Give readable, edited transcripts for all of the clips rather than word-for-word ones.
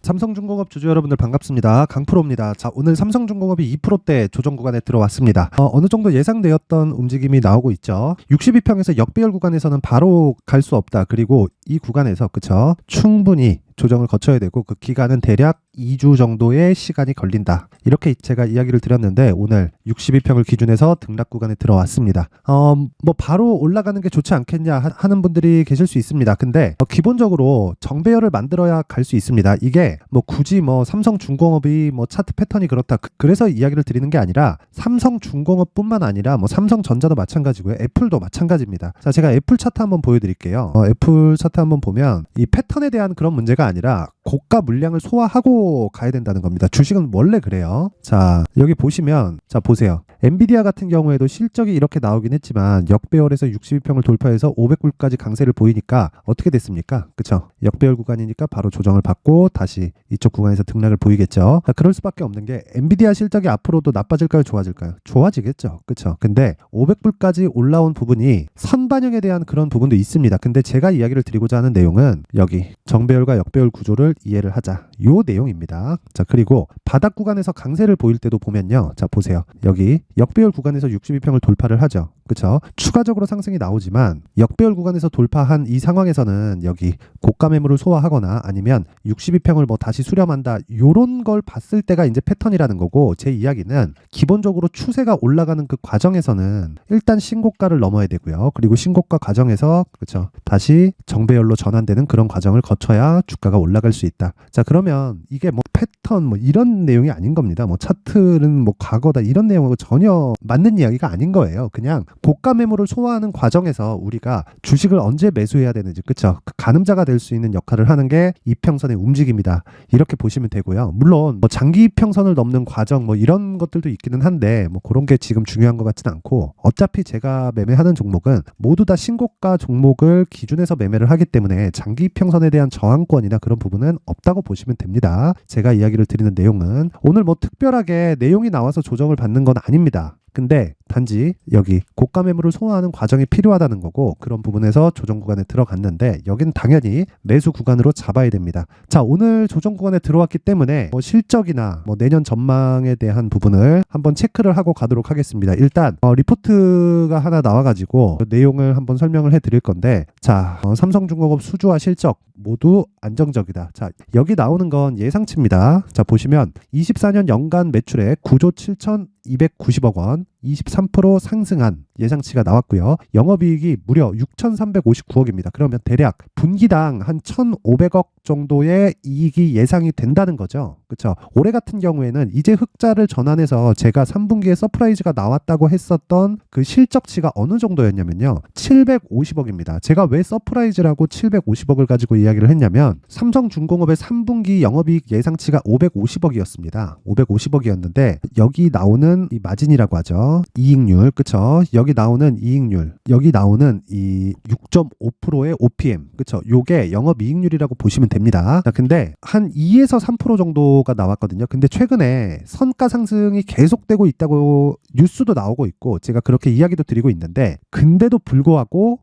삼성중공업 주주 여러분들 반갑습니다. 강프로입니다. 자, 오늘 삼성중공업이 2%대 조정 구간에 들어왔습니다. 어느 정도 예상되었던 움직임이 나오고 있죠. 62평에서 역배열 구간에서는 바로 갈 수 없다. 그리고 이 구간에서 그쵸? 충분히 조정을 거쳐야 되고 그 기간은 대략 2주 정도의 시간이 걸린다. 이렇게 제가 이야기를 드렸는데 오늘 62평을 기준해서 등락 구간에 들어왔습니다. 뭐 바로 올라가는 게 좋지 않겠냐 하는 분들이 계실 수 있습니다. 근데 기본적으로 정배열을 만들어야 갈 수 있습니다. 이게 뭐 굳이 뭐 삼성중공업이 뭐 차트 패턴이 그렇다. 그래서 이야기를 드리는 게 아니라 삼성중공업뿐만 아니라 뭐 삼성전자도 마찬가지고요. 애플도 마찬가지입니다. 자, 제가 애플 차트 한번 보여드릴게요. 애플 차트 한번 보면 이 패턴에 대한 그런 문제가 아니라 고가 물량을 소화하고 가야 된다는 겁니다. 주식은 원래 그래요. 자, 여기 보시면 자 보세요. 엔비디아 같은 경우에도 실적이 이렇게 나오긴 했지만 역배열에서 62평을 돌파해서 500불까지 강세를 보이니까 어떻게 됐습니까? 그쵸? 역배열 구간이니까 바로 조정을 받고 다시 이쪽 구간에서 등락을 보이겠죠. 자, 그럴 수밖에 없는 게 엔비디아 실적이 앞으로도 나빠질까요? 좋아질까요? 좋아지겠죠. 그쵸? 근데 500불까지 올라온 부분이 선반영에 대한 그런 부분도 있습니다. 근데 제가 이야기를 드리고자 하는 내용은 여기 정배열과 역배열 구조를 이해를 하자. 요 내용입니다. 자, 그리고 바닥 구간에서 강세를 보일 때도 보면요. 자, 보세요. 여기 역배열 구간에서 62평을 돌파를 하죠. 그쵸? 추가적으로 상승이 나오지만 역배열 구간에서 돌파한 이 상황에서는 여기 고가 매물을 소화하거나 아니면 62평을 뭐 다시 수렴한다. 요런 걸 봤을 때가 이제 패턴이라는 거고 제 이야기는 기본적으로 추세가 올라가는 그 과정에서는 일단 신고가를 넘어야 되고요. 그리고 신고가 과정에서 그쵸? 다시 정배열로 전환되는 그런 과정을 거쳐야 주가가 올라갈 수 있다. 자, 그러면 이게 뭐 패턴 뭐 이런 내용이 아닌 겁니다. 뭐 차트는 뭐 과거다 이런 내용하고 전혀 맞는 이야기가 아닌 거예요. 그냥 고가 매물을 소화하는 과정에서 우리가 주식을 언제 매수해야 되는지 그쵸? 그 가늠자가 될 수 있는 역할을 하는 게 이평선의 움직임이다. 이렇게 보시면 되고요. 물론 뭐 장기 이평선을 넘는 과정 뭐 이런 것들도 있기는 한데 뭐 그런 게 지금 중요한 것 같지는 않고 어차피 제가 매매하는 종목은 모두 다 신고가 종목을 기준해서 매매를 하기 때문에 장기 이평선에 대한 저항권이나 그런 부분은 없다고 보시면 됩니다. 제가 이야기를 드리는 내용은 오늘 뭐 특별하게 내용이 나와서 조정을 받는 건 아닙니다. 근데 단지 여기 고가 매물을 소화하는 과정이 필요하다는 거고 그런 부분에서 조정 구간에 들어갔는데 여긴 당연히 매수 구간으로 잡아야 됩니다. 자, 오늘 조정 구간에 들어왔기 때문에 뭐 실적이나 뭐 내년 전망에 대한 부분을 한번 체크를 하고 가도록 하겠습니다. 일단 리포트가 하나 나와가지고 그 내용을 한번 설명을 해드릴 건데 자, 삼성중공업 수주와 실적 모두 안정적이다. 자, 여기 나오는 건 예상치입니다. 자, 보시면 24년 연간 매출액 9조 7,290억 원 23% 상승한 예상치가 나왔고요. 영업이익이 무려 6,359억입니다. 그러면 대략 분기당 한 1,500억 정도의 이익이 예상이 된다는 거죠. 그렇죠? 올해 같은 경우에는 이제 흑자를 전환해서 제가 3분기에 서프라이즈가 나왔다고 했었던 그 실적치가 어느 정도였냐면요. 750억입니다. 제가 왜 서프라이즈라고 750억을 가지고 이야기를 했냐면 삼성중공업의 3분기 영업이익 예상치가 550억이었습니다. 550억이었는데 여기 나오는 이 마진이라고 하죠. 이익률, 그쵸? 여기 나오는 이익률, 여기 나오는 이 6.5%의 OPM, 그쵸? 요게 영업이익률이라고 보시면 됩니다. 자, 근데 한 2에서 3% 정도가 나왔거든요. 근데 최근에 선가 상승이 계속되고 있다고 뉴스도 나오고 있고 제가 그렇게 이야기도 드리고 있는데 근데도 불구하고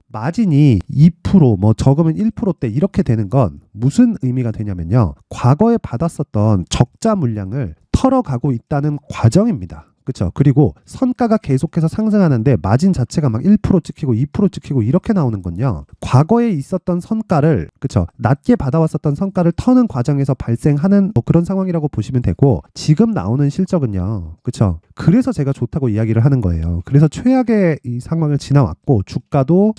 마진이 2%, 뭐 적으면 1%대 이렇게 되는 건 무슨 의미가 되냐면요. 과거에 받았었던 적자 물량을 털어가고 있다는 과정입니다. 그렇죠. 그리고 선가가 계속해서 상승하는데 마진 자체가 막 1% 찍히고 2% 찍히고 이렇게 나오는 건요. 과거에 있었던 선가를 그렇죠. 낮게 받아왔었던 선가를 터는 과정에서 발생하는 뭐 그런 상황이라고 보시면 되고 지금 나오는 실적은요. 그렇죠. 그래서 제가 좋다고 이야기를 하는 거예요. 그래서 최악의 이 상황을 지나왔고 주가도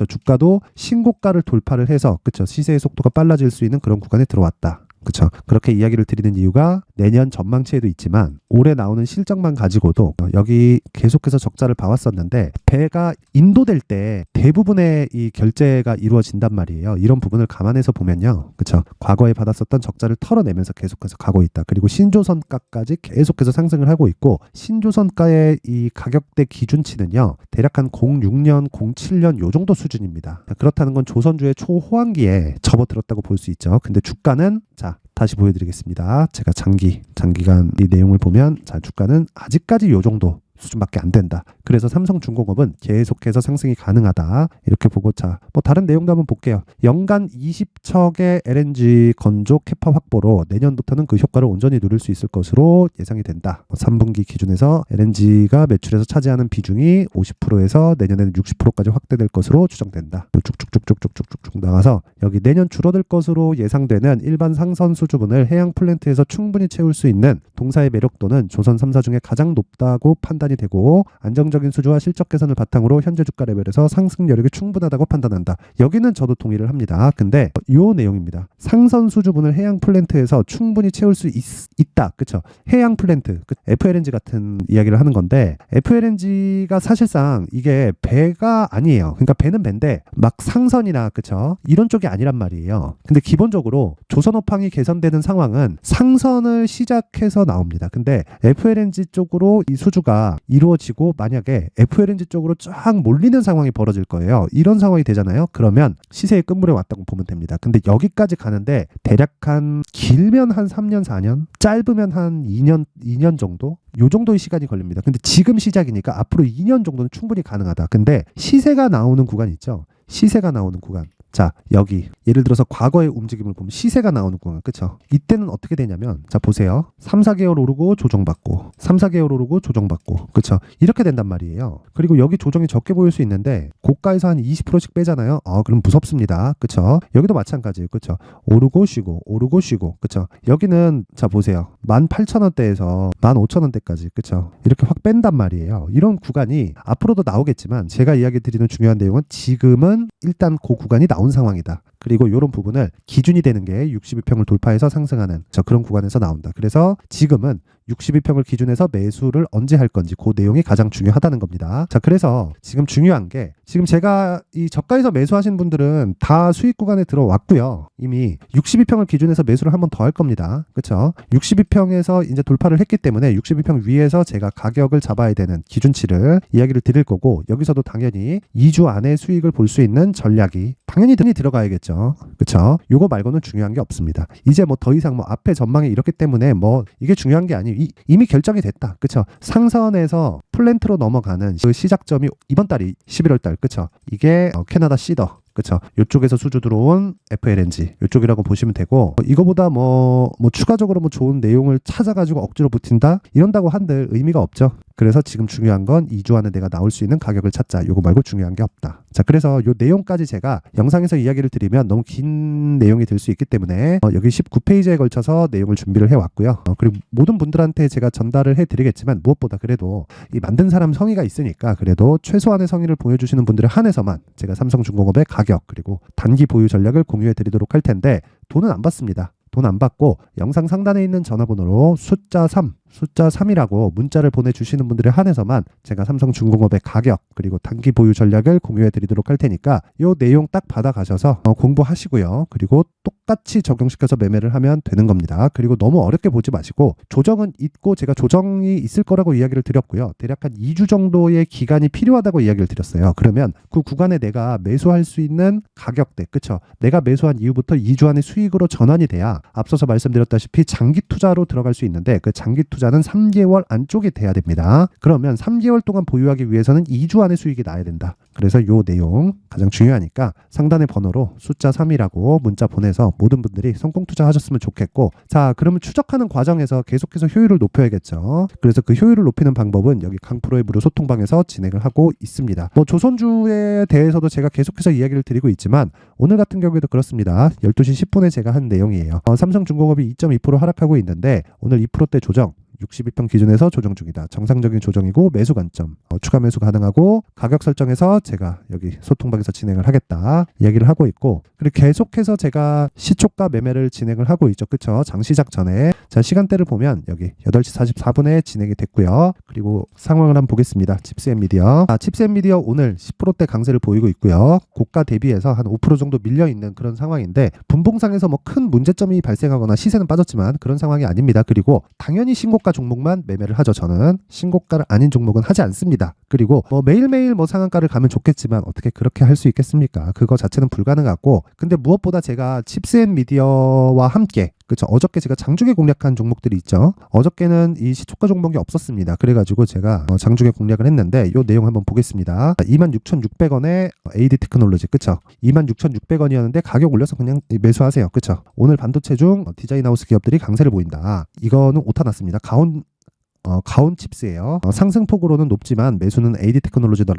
신고가를 돌파를 해서 그렇죠. 시세의 속도가 빨라질 수 있는 그런 구간에 들어왔다. 그렇죠. 그렇게 이야기를 드리는 이유가 내년 전망치에도 있지만 올해 나오는 실적만 가지고도 여기 계속해서 적자를 봐왔었는데 배가 인도될 때 대부분의 이 결제가 이루어진단 말이에요. 이런 부분을 감안해서 보면요. 그렇죠. 과거에 받았었던 적자를 털어내면서 계속해서 가고 있다. 그리고 신조선가까지 계속해서 상승을 하고 있고 신조선가의 이 가격대 기준치는요. 대략 한 06년, 07년 요 정도 수준입니다. 그렇다는 건 조선주의 초호황기에 접어들었다고 볼 수 있죠. 근데 주가는 자 다시 보여드리겠습니다. 제가 장기간 이 내용을 보면 자 주가는 아직까지 요 정도 수준밖에 안 된다. 그래서 삼성중공업은 계속해서 상승이 가능하다. 이렇게 보고 자, 뭐 다른 내용도 한번 볼게요. 연간 20척의 LNG 건조 캐파 확보로 내년부터는 그 효과를 온전히 누릴 수 있을 것으로 예상이 된다. 3분기 기준에서 LNG가 매출에서 차지하는 비중이 50%에서 내년에는 60%까지 확대될 것으로 추정된다. 쭉쭉쭉쭉쭉쭉쭉 나가서 여기 내년 줄어들 것으로 예상되는 일반 상선 수주분을 해양 플랜트에서 충분히 채울 수 있는 동사의 매력도는 조선 3사 중에 가장 높다고 판단이 되고 안정적인 수주와 실적 개선을 바탕으로 현재 주가 레벨에서 상승 여력이 충분하다고 판단한다. 여기는 저도 동의를 합니다. 근데 이 내용입니다. 상선 수주분을 해양 플랜트에서 충분히 채울 수 있다. 그쵸? 해양 플랜트, FLNG 같은 이야기를 하는 건데 FLNG가 사실상 이게 배가 아니에요. 그러니까 배는 배인데 막 상선이나 그쵸? 이런 쪽이 아니란 말이에요. 근데 기본적으로 조선업황이 개선되는 상황은 상선을 시작해서 나옵니다. 근데 FLNG 쪽으로 이 수주가 이루어지고 만약에 FLNG 쪽으로 쫙 몰리는 상황이 벌어질 거예요. 이런 상황이 되잖아요. 그러면 시세의 끝물에 왔다고 보면 됩니다. 근데 여기까지 가는데 대략 한 길면 한 3년, 4년, 짧으면 한 2년 정도? 요 정도의 시간이 걸립니다. 근데 지금 시작이니까 앞으로 2년 정도는 충분히 가능하다. 근데 시세가 나오는 구간 있죠? 시세가 나오는 구간. 자, 여기 예를 들어서 과거의 움직임을 보면 시세가 나오는 구간, 그쵸? 이때는 어떻게 되냐면 자 보세요. 3, 4개월 오르고 조정받고 3, 4개월 오르고 조정받고 그쵸? 이렇게 된단 말이에요. 그리고 여기 조정이 적게 보일 수 있는데 고가에서 한 20%씩 빼잖아요. 그럼 무섭습니다. 그쵸? 여기도 마찬가지예요. 그쵸? 오르고 쉬고 오르고 쉬고 그쵸? 여기는 자 보세요. 18,000원대에서 15,000원대까지 그쵸? 이렇게 확 뺀단 말이에요. 이런 구간이 앞으로도 나오겠지만 제가 이야기 드리는 중요한 내용은 지금은 일단 그 구간이 나온 상황이다. 그리고 이런 부분을 기준이 되는 게 62평을 돌파해서 상승하는 그런 구간에서 나온다. 그래서 지금은 62평을 기준해서 매수를 언제 할 건지 그 내용이 가장 중요하다는 겁니다. 자, 그래서 지금 중요한 게 지금 제가 이 저가에서 매수하신 분들은 다 수익 구간에 들어왔고요. 이미 62평을 기준해서 매수를 한 번 더 할 겁니다. 그렇죠? 62평에서 이제 돌파를 했기 때문에 62평 위에서 제가 가격을 잡아야 되는 기준치를 이야기를 드릴 거고 여기서도 당연히 2주 안에 수익을 볼 수 있는 전략이 당연히 들어가야겠죠. 그렇죠? 요거 말고는 중요한 게 없습니다. 이제 뭐 더 이상 뭐 앞에 전망이 이렇기 때문에 뭐 이게 중요한 게 아니에요. 이미 결정이 됐다. 그쵸? 상선에서 플랜트로 넘어가는 그 시작점이 이번 달이 11월 달. 그쵸? 이게 캐나다 시더. 그쵸? 이쪽에서 수주 들어온 FLNG 이쪽이라고 보시면 되고 이거보다 뭐 추가적으로 뭐 좋은 내용을 찾아가지고 억지로 붙인다? 이런다고 한들 의미가 없죠. 그래서 지금 중요한 건 2주 안에 내가 나올 수 있는 가격을 찾자. 요거 말고 중요한 게 없다. 자, 그래서 요 내용까지 제가 영상에서 이야기를 드리면 너무 긴 내용이 될 수 있기 때문에 여기 19페이지에 걸쳐서 내용을 준비를 해왔고요. 그리고 모든 분들한테 제가 전달을 해드리겠지만 무엇보다 그래도 이 만든 사람 성의가 있으니까 그래도 최소한의 성의를 보여주시는 분들에 한해서만 제가 삼성중공업의 가격 그리고 단기 보유 전략을 공유해드리도록 할 텐데 돈은 안 받습니다. 돈 안 받고 영상 상단에 있는 전화번호로 숫자 3이라고 문자를 보내주시는 분들에 한해서만 제가 삼성중공업의 가격 그리고 단기 보유 전략을 공유해 드리도록 할 테니까 이 내용 딱 받아가셔서 공부하시고요. 그리고 똑같이 적용시켜서 매매를 하면 되는 겁니다. 그리고 너무 어렵게 보지 마시고 조정은 있고 제가 조정이 있을 거라고 이야기를 드렸고요. 대략 한 2주 정도의 기간이 필요하다고 이야기를 드렸어요. 그러면 그 구간에 내가 매수할 수 있는 가격대, 그쵸? 내가 매수한 이후부터 2주 안에 수익으로 전환이 돼야 앞서서 말씀드렸다시피 장기 투자로 들어갈 수 있는데 그 장기 투자는 3개월 안쪽이 돼야 됩니다. 그러면 3개월 동안 보유하기 위해서는 2주 안에 수익이 나야 된다. 그래서 이 내용 가장 중요하니까 상단의 번호로 숫자 3이라고 문자 보내서 모든 분들이 성공 투자하셨으면 좋겠고 자 그러면 추적하는 과정에서 계속해서 효율을 높여야겠죠. 그래서 그 효율을 높이는 방법은 여기 강프로의 무료 소통방에서 진행을 하고 있습니다. 뭐 조선주에 대해서도 제가 계속해서 이야기를 드리고 있지만 오늘 같은 경우에도 그렇습니다. 12시 10분에 제가 한 내용이에요. 삼성중공업이 2.2% 하락하고 있는데 오늘 2%대 조정 62평 기준에서 조정 중이다. 정상적인 조정이고 매수 관점 추가 매수 가능하고 가격 설정에서 제가 여기 소통방에서 진행을 하겠다 이야기를 하고 있고 그리고 계속해서 제가 시초가 매매를 진행을 하고 있죠. 그쵸? 장 시작 전에 자 시간대를 보면 여기 8시 44분에 진행이 됐고요. 그리고 상황을 한번 보겠습니다. 칩스앤미디어 칩스앤미디어 오늘 10%대 강세를 보이고 있고요. 고가 대비해서 한 5% 정도 밀려있는 그런 상황인데 분봉상에서 뭐 큰 문제점이 발생하거나 시세는 빠졌지만 그런 상황이 아닙니다. 그리고 당연히 신고가 신고가 종목만 매매를 하죠. 저는 신고가를 아닌 종목은 하지 않습니다. 그리고 매일매일 상한가를 가면 좋겠지만 어떻게 그렇게 할 수 있겠습니까? 그거 자체는 불가능하고, 근데 무엇보다 제가 칩스앤미디어와 함께, 그렇죠, 어저께 제가 장중에 공략한 종목들이 있죠. 어저께는 이 시초가 종목이 없었습니다. 그래가지고 제가 장중에 공략을 했는데 이 내용 한번 보겠습니다. 26,600원에 AD 테크놀로지, 그쵸? 26,600원이었는데 가격 올려서 그냥 매수하세요. 그쵸? 오늘 반도체 중 디자인하우스 기업들이 강세를 보인다. 이거는 오타 났습니다. 가온 칩스예요. 상승폭으로는 높지만 매수는 AD 테크놀로지로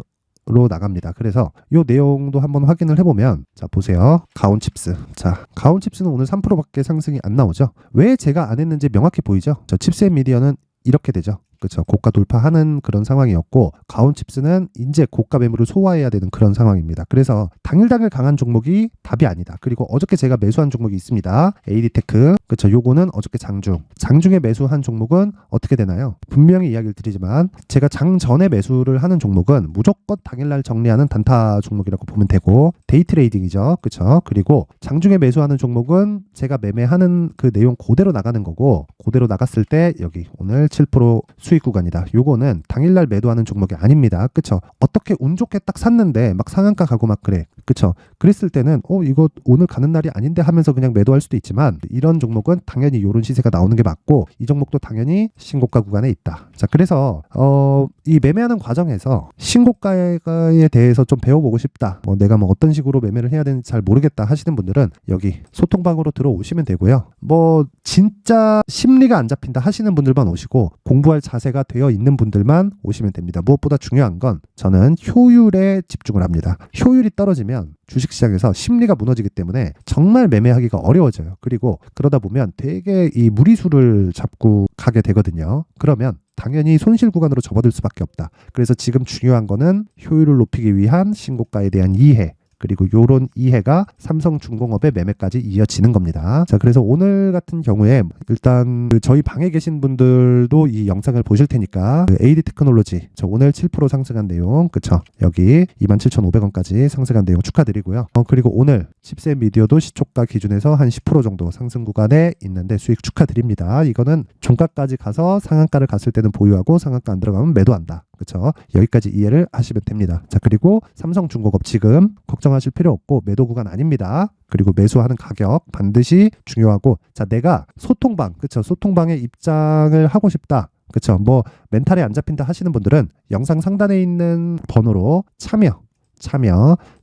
나갑니다. 그래서 이 내용도 한번 확인을 해보면, 자 보세요. 가온 칩스. 자, 가온 칩스는 오늘 3%밖에 상승이 안 나오죠. 왜 제가 안 했는지 명확히 보이죠. 저 칩스앤미디어는 이렇게 되죠. 그렇죠. 고가 돌파하는 그런 상황이었고, 가온칩스는 이제 고가 매물을 소화해야 되는 그런 상황입니다. 그래서 당일 강한 종목이 답이 아니다. 그리고 어저께 제가 매수한 종목이 있습니다. AD테크. 그렇죠. 요거는 어저께 장중에 매수한 종목은 어떻게 되나요? 분명히 이야기를 드리지만 제가 장 전에 매수를 하는 종목은 무조건 당일날 정리하는 단타 종목이라고 보면 되고, 데이 트레이딩이죠. 그렇죠. 그리고 장중에 매수하는 종목은 제가 매매하는 그 내용 그대로 나가는 거고, 그대로 나갔을 때 여기 오늘 7% 수익 구간이다. 요거는 당일날 매도하는 종목이 아닙니다. 그쵸? 어떻게 운 좋게 딱 샀는데 막 상한가 가고 막 그래. 그쵸? 그랬을 때는 이거 오늘 가는 날이 아닌데 하면서 그냥 매도할 수도 있지만, 이런 종목은 당연히 요런 시세가 나오는 게 맞고, 이 종목도 당연히 신고가 구간에 있다. 자, 그래서 이 매매하는 과정에서 신고가에 대해서 좀 배워보고 싶다. 내가 어떤 식으로 매매를 해야 되는지 잘 모르겠다 하시는 분들은 여기 소통방으로 들어오시면 되고요. 진짜 심리가 안 잡힌다 하시는 분들만 오시고, 공부할 자세가 되어 있는 분들만 오시면 됩니다. 무엇보다 중요한 건 저는 효율에 집중을 합니다. 효율이 떨어지면 주식시장에서 심리가 무너지기 때문에 정말 매매하기가 어려워져요. 그리고 그러다 보면 되게 이 무리수를 잡고 가게 되거든요. 그러면 당연히 손실 구간으로 접어들 수밖에 없다. 그래서 지금 중요한 거는 효율을 높이기 위한 신고가에 대한 이해, 그리고 요런 이해가 삼성중공업의 매매까지 이어지는 겁니다. 자, 그래서 오늘 같은 경우에 일단 저희 방에 계신 분들도 이 영상을 보실 테니까 AD 테크놀로지 저 오늘 7% 상승한 내용, 그쵸? 여기 27,500원까지 상승한 내용 축하드리고요. 그리고 오늘 칩스앤미디어도 시초가 기준에서 한 10% 정도 상승 구간에 있는데 수익 축하드립니다. 이거는 종가까지 가서 상한가를 갔을 때는 보유하고 상한가 안 들어가면 매도한다. 그렇죠? 여기까지 이해를 하시면 됩니다. 자, 그리고 삼성중공업 지금 걱정하실 필요 없고 매도 구간 아닙니다. 그리고 매수하는 가격 반드시 중요하고, 자, 내가 소통방, 그렇죠? 소통방에 입장을 하고 싶다. 그렇죠? 멘탈에 안 잡힌다 하시는 분들은 영상 상단에 있는 번호로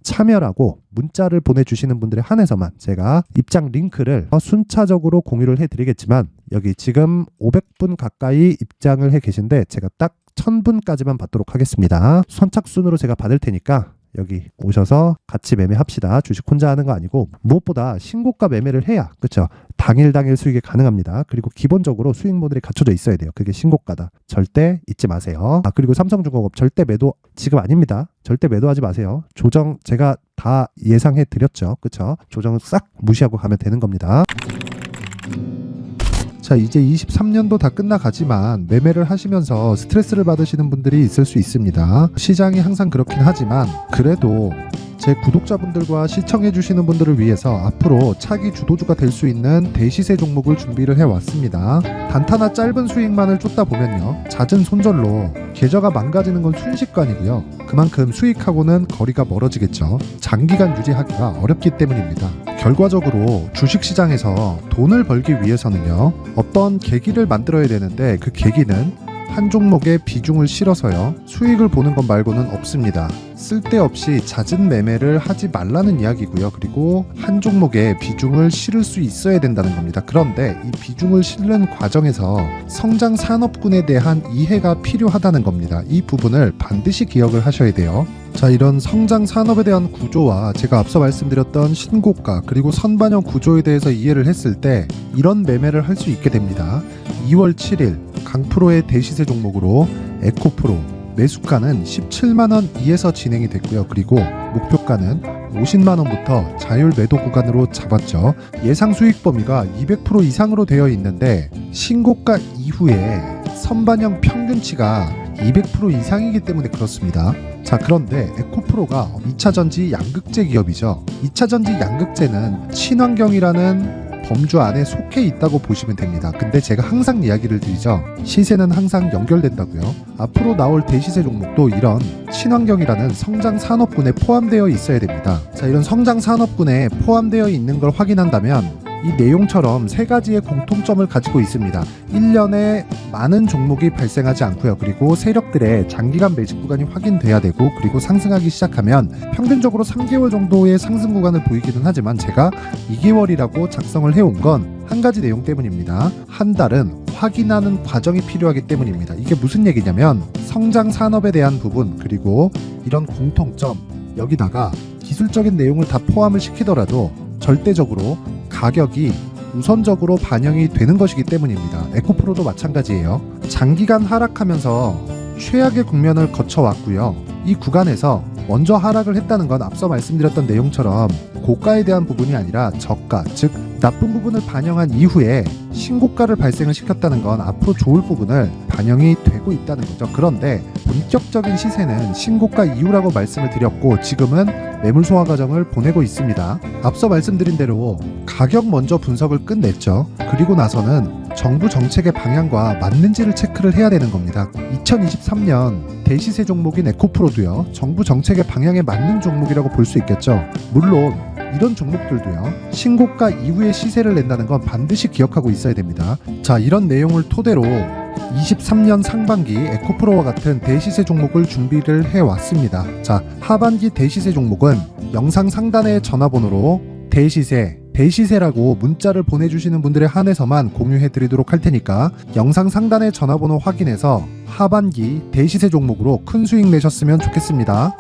참여라고 문자를 보내주시는 분들에 한해서만 제가 입장 링크를 순차적으로 공유를 해드리겠지만, 여기 지금 500분 가까이 입장을 해 계신데 제가 딱 1000분까지만 받도록 하겠습니다. 선착순으로 제가 받을 테니까 여기 오셔서 같이 매매합시다. 주식 혼자 하는 거 아니고, 무엇보다 신고가 매매를 해야, 그렇죠? 당일 수익이 가능합니다. 그리고 기본적으로 수익 모델이 갖춰져 있어야 돼요. 그게 신고가다. 절대 잊지 마세요. 그리고 삼성중공업 절대 매도 지금 아닙니다. 절대 매도하지 마세요. 조정 제가 다 예상해 드렸죠. 그렇죠? 조정은 싹 무시하고 가면 되는 겁니다. 자, 이제 23년도 다 끝나가지만 매매를 하시면서 스트레스를 받으시는 분들이 있을 수 있습니다. 시장이 항상 그렇긴 하지만 그래도 제 구독자분들과 시청해주시는 분들을 위해서 앞으로 차기 주도주가 될 수 있는 대시세 종목을 준비를 해왔습니다. 단타나 짧은 수익만을 쫓다 보면요, 잦은 손절로 계좌가 망가지는 건 순식간이고요. 그만큼 수익하고는 거리가 멀어지겠죠. 장기간 유지하기가 어렵기 때문입니다. 결과적으로 주식시장에서 돈을 벌기 위해서는요, 어떤 계기를 만들어야 되는데, 그 계기는 한 종목에 비중을 실어서요, 수익을 보는 것 말고는 없습니다. 쓸데없이 잦은 매매를 하지 말라는 이야기고요. 그리고 한 종목에 비중을 실을 수 있어야 된다는 겁니다. 그런데 이 비중을 실는 과정에서 성장 산업군에 대한 이해가 필요하다는 겁니다. 이 부분을 반드시 기억을 하셔야 돼요. 자, 이런 성장 산업에 대한 구조와 제가 앞서 말씀드렸던 신고가 그리고 선반영 구조에 대해서 이해를 했을 때 이런 매매를 할 수 있게 됩니다. 2월 7일 강프로의 대시세 종목으로 에코프로 매수가는 17만원 이에서 진행이 됐고요. 그리고 목표가는 50만원부터 자율 매도 구간으로 잡았죠. 예상 수익 범위가 200% 이상으로 되어 있는데 신고가 이후에 선반영 평균치가 200% 이상이기 때문에 그렇습니다. 자, 그런데 에코프로가 2차전지 양극재 기업이죠. 2차전지 양극재는 친환경이라는 범주 안에 속해 있다고 보시면 됩니다. 근데 제가 항상 이야기를 드리죠. 시세는 항상 연결된다고요. 앞으로 나올 대시세 종목도 이런 친환경이라는 성장 산업군에 포함되어 있어야 됩니다. 자, 이런 성장 산업군에 포함되어 있는 걸 확인한다면 이 내용처럼 세 가지의 공통점을 가지고 있습니다. 1년에 많은 종목이 발생하지 않고요. 그리고 세력들의 장기간 매집 구간이 확인돼야 되고, 그리고 상승하기 시작하면 평균적으로 3개월 정도의 상승 구간을 보이기는 하지만 제가 2개월이라고 작성을 해온 건 한 가지 내용 때문입니다. 한 달은 확인하는 과정이 필요하기 때문입니다. 이게 무슨 얘기냐면 성장 산업에 대한 부분, 그리고 이런 공통점, 여기다가 기술적인 내용을 다 포함을 시키더라도 절대적으로 가격이 우선적으로 반영이 되는 것이기 때문입니다. 에코프로도 마찬가지예요. 장기간 하락하면서 최악의 국면을 거쳐왔고요. 이 구간에서 먼저 하락을 했다는 건 앞서 말씀드렸던 내용처럼 고가에 대한 부분이 아니라 저가, 즉 나쁜 부분을 반영한 이후에 신고가를 발생을 시켰다는 건 앞으로 좋을 부분을 반영이 되고 있다는 거죠. 그런데 본격적인 시세는 신고가 이후라고 말씀을 드렸고, 지금은 매물 소화 과정을 보내고 있습니다. 앞서 말씀드린 대로 가격 먼저 분석을 끝냈죠. 그리고 나서는 정부 정책의 방향과 맞는지를 체크를 해야 되는 겁니다. 2023년 대시세 종목인 에코프로도요, 정부 정책의 방향에 맞는 종목이라고 볼 수 있겠죠. 물론 이런 종목들도요, 신고가 이후에 시세를 낸다는 건 반드시 기억하고 있어야 됩니다. 자, 이런 내용을 토대로 23년 상반기 에코프로와 같은 대시세 종목을 준비를 해왔습니다. 자, 하반기 대시세 종목은 영상 상단의 전화번호로 대시세라고 문자를 보내주시는 분들에 한해서만 공유해드리도록 할 테니까 영상 상단의 전화번호 확인해서 하반기 대시세 종목으로 큰 수익 내셨으면 좋겠습니다.